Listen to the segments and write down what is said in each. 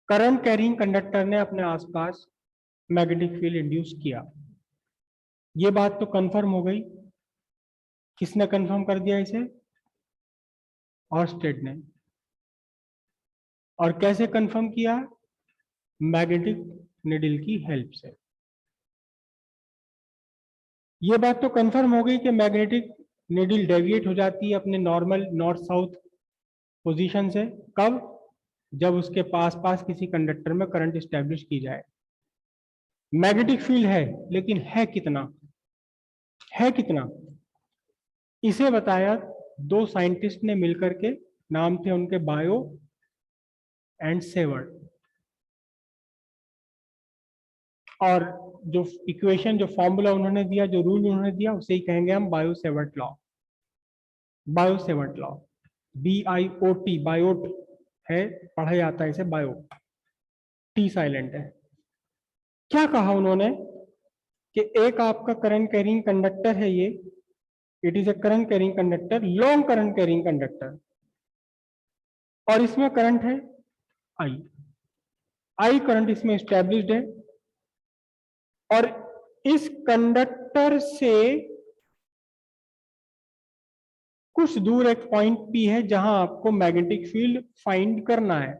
Current carrying conductor ने अपने आसपास मैग्नेटिक फील्ड इंड्यूस किया। ये बात तो कंफर्म हो गई। किसने कंफर्म कर दिया इसे? ऑर्स्टेड ने। और कैसे कंफर्म किया? मैग्नेटिक निडल की हेल्प से। ये बात तो कंफर्म हो गई कि मैग्नेटिक निडल डेविएट हो जाती है अपने नॉर्मल नॉर्थ साउथ पोजीशन से। कब? जब उसके पास पास किसी कंडक्टर में करंट स्टैब्लिश की जाए। मैग्नेटिक फील्ड है, लेकिन है कितना? है कितना? इसे बताया दो साइंटिस्ट ने मिलकर के। नाम थे उनके बायो एंड सेवर्ट। और जो इक्वेशन, जो फॉर्मूला उन्होंने दिया, जो रूल उन्होंने दिया, उसे ही कहेंगे हम bio Savart law. Bio Savart law, BIOT, Biot है, पढ़ा जाता है इसे बायो, टी साइलेंट है। क्या कहा उन्होंने कि एक आपका करंट कैरिंग कंडक्टर है ये, it is a current carrying conductor, long current carrying conductor, और इसमें करंट है आई। आई करंट इसमें स्टैब्लिश्ड है, और इस कंडक्टर से कुछ दूर एक पॉइंट पी है जहां आपको मैग्नेटिक फील्ड फाइंड करना है।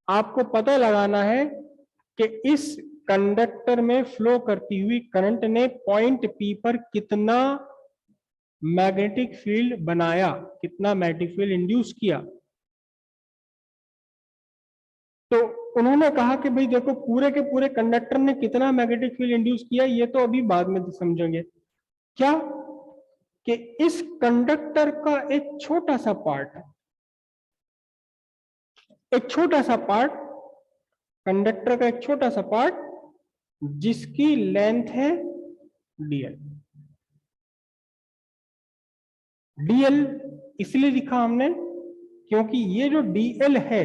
आपको पता लगाना है कि इस कंडक्टर में फ्लो करती हुई करंट ने पॉइंट पी पर कितना मैग्नेटिक फील्ड बनाया, कितना मैग्नेटिक फील्ड इंड्यूस किया। तो उन्होंने कहा कि भाई देखो, पूरे के पूरे कंडक्टर ने कितना मैग्नेटिक फील्ड इंड्यूस किया ये तो अभी बाद में समझेंगे। क्या? कि इस कंडक्टर का एक छोटा सा पार्ट, एक छोटा सा पार्ट, कंडक्टर का एक छोटा सा पार्ट जिसकी लेंथ है dl। dl इसलिए लिखा हमने क्योंकि ये जो dl है,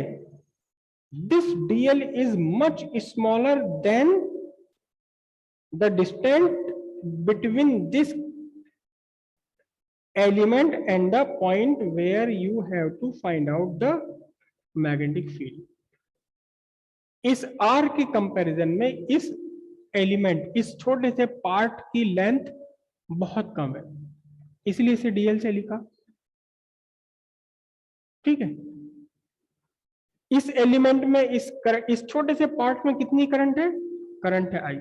this dl is much smaller than the distance between this element and the point where you have to find out the magnetic field। इस r के कंपैरिजन में इस एलिमेंट, इस छोटे से पार्ट की लेंथ बहुत कम है, इसलिए इसे dl से लिखा। ठीक है। इस एलिमेंट में इस छोटे से पार्ट में कितनी करंट है? करंट है I।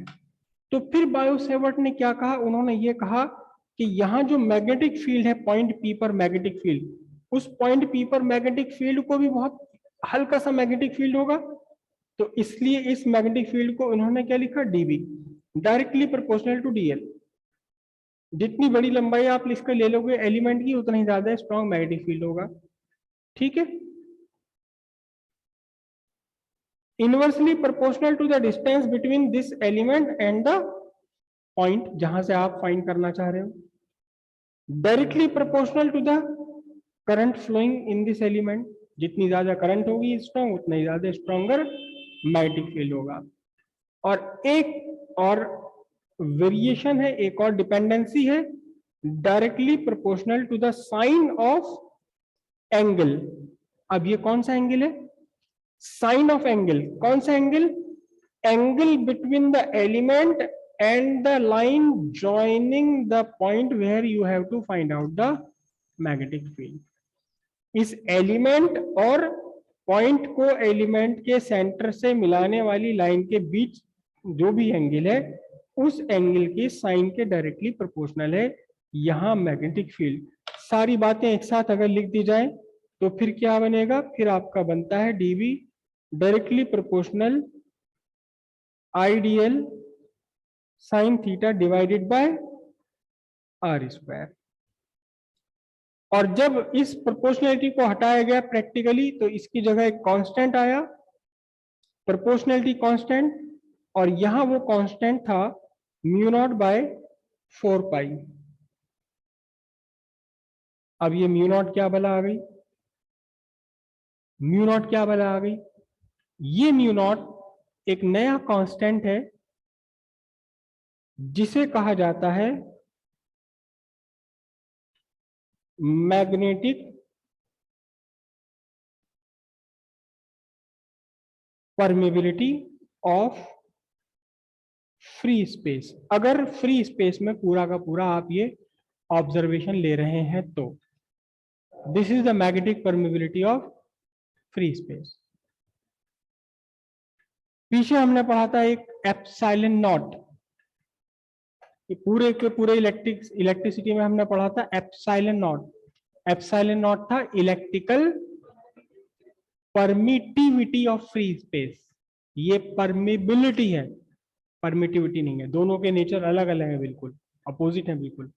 तो फिर बायो सेवर्ट ने क्या कहा? उन्होंने ये कहा कि यहां जो मैग्नेटिक फील्ड है पॉइंट P पर मैग्नेटिक फील्ड, उस पॉइंट P पर मैग्नेटिक फील्ड को भी बहुत हल्का सा मैग्नेटिक फील्ड होगा। तो इसलिए इस मैग्नेटिक फील्ड को उन्होंने क्या लिखा? dB, directly proportional to dl। जितनी बड़ी लंबाई आप इसका ले लोगे एलिमेंट की, उतना ही ज्यादा स्ट्रॉन्ग मैग्नेटिक फील्ड होगा। ठीक है। Inversely proportional to the distance between this element and the point जहां से आप फाइंड करना चाह रहे हो। Directly proportional to the current flowing in this element. जितनी ज्यादा करंट होगी स्ट्रॉन्ग, उतना ही ज्यादा स्ट्रॉन्गर मैग्नेटिक फील्ड होगा। और एक और वेरिएशन है, एक और डिपेंडेंसी है, directly proportional to the sine of angle. अब ये कौन सा एंगल है? Sine of angle. कौन सा angle? Angle between the element and the line joining the point where you have to find out the magnetic field। इस element और point को एलिमेंट के सेंटर से मिलाने वाली लाइन के बीच जो भी एंगल है, उस एंगल की साइन के डायरेक्टली प्रोपोर्शनल है यहां मैग्नेटिक फील्ड। सारी बातें एक साथ अगर लिख दी जाए तो फिर क्या बनेगा? फिर आपका बनता है dB directly proportional IDL sine theta divided by r square. और जब इस प्रोपोर्शनलिटी को हटाया गया प्रैक्टिकली, तो इसकी जगह एक कांस्टेंट आया, प्रोपोर्शनलिटी कांस्टेंट, और यहां वो कांस्टेंट था म्यू नॉट बाय 4 पाई। अब ये म्यू नॉट क्या भला आ गई? म्यू नॉट क्या भला आ गई? ये म्यू नॉट एक नया कांस्टेंट है जिसे कहा जाता है magnetic permeability of free space. अगर फ्री स्पेस में पूरा का पूरा आप ये ऑब्जर्वेशन ले रहे हैं तो this is the magnetic permeability of free space. पीछे हमने पढ़ा था एक एप्सिलॉन नॉट, पूरे के पूरे इलेक्ट्रिसिटी में हमने पढ़ा था एप्सिलॉन नॉट। एप्सिलॉन नॉट था electrical permittivity of free space. ये परमिबिलिटी है, परमिटिविटी नहीं है, दोनों के नेचर अलग अलग है, बिल्कुल अपोजिट है बिल्कुल।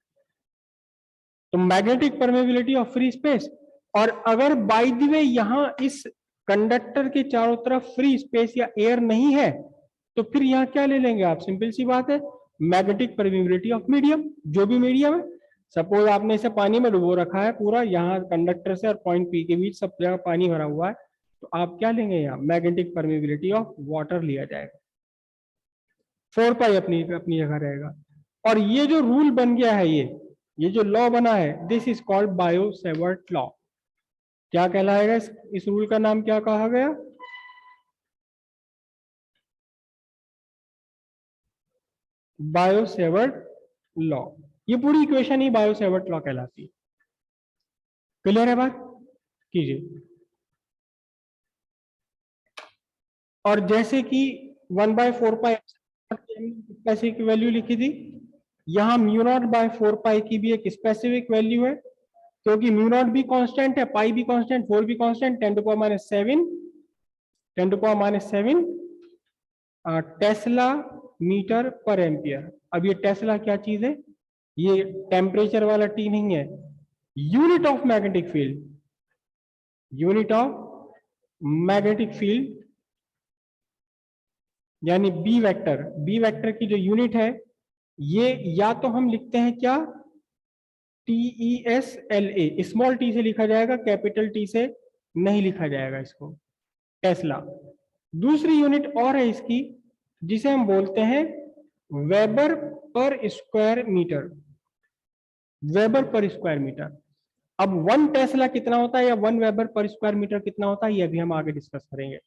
तो magnetic permeability of free space. और अगर बाय द वे यहां इस कंडक्टर के चारों तरफ फ्री स्पेस या एयर नहीं है तो फिर यहां क्या ले लेंगे आप? सिंपल सी बात है, मैग्नेटिक परमेबिलिटी ऑफ मीडियम। जो भी मीडियम है, सपोज आपने इसे पानी में डुबो रखा है पूरा, यहाँ कंडक्टर से और पॉइंट पी के बीच सब जगह पानी भरा हुआ है, तो आप क्या लेंगे? यहाँ मैग्नेटिक परमेबिलिटी ऑफ वाटर लिया जाएगा। 4 पाई अपनी अपनी जगह रहेगा। और ये जो रूल बन गया है, ये जो लॉ बना है, this is called Biot-Savart law. क्या कहलाएगा? इस रूल का नाम क्या कहा गया? Biot-Savart law. ये पूरी इक्वेशन ही बायो-सेवर्ट लॉ कहलाती है। क्लियर है बात? कीजिए। और जैसे कि 1/4 पाई पैसे की वैल्यू लिखी थी, यहां μ0/4 की भी एक स्पेसिफिक वैल्यू है, क्योंकि μ0 भी कांस्टेंट है, पाई भी कांस्टेंट, 4 भी कांस्टेंट, 10⁻⁷ टेस्ला मीटर पर एम्पियर। अब ये टेस्ला क्या चीज है? ये टेम्परेचर वाला टी नहीं है, unit of magnetic field, unit of magnetic field यानी बी वेक्टर। बी वेक्टर की जो यूनिट है, ये या तो हम लिखते हैं क्या? TESLA, स्मॉल टी से लिखा जाएगा, कैपिटल टी से नहीं लिखा जाएगा इसको, टेस्ला। दूसरी यूनिट और है इसकी, जिसे हम बोलते हैं weber per square metre. Weber per square metre. अब 1 टेस्ला कितना होता है या 1 वेबर पर स्क्वायर मीटर कितना होता है, ये भी हम आगे डिस्कस करेंगे।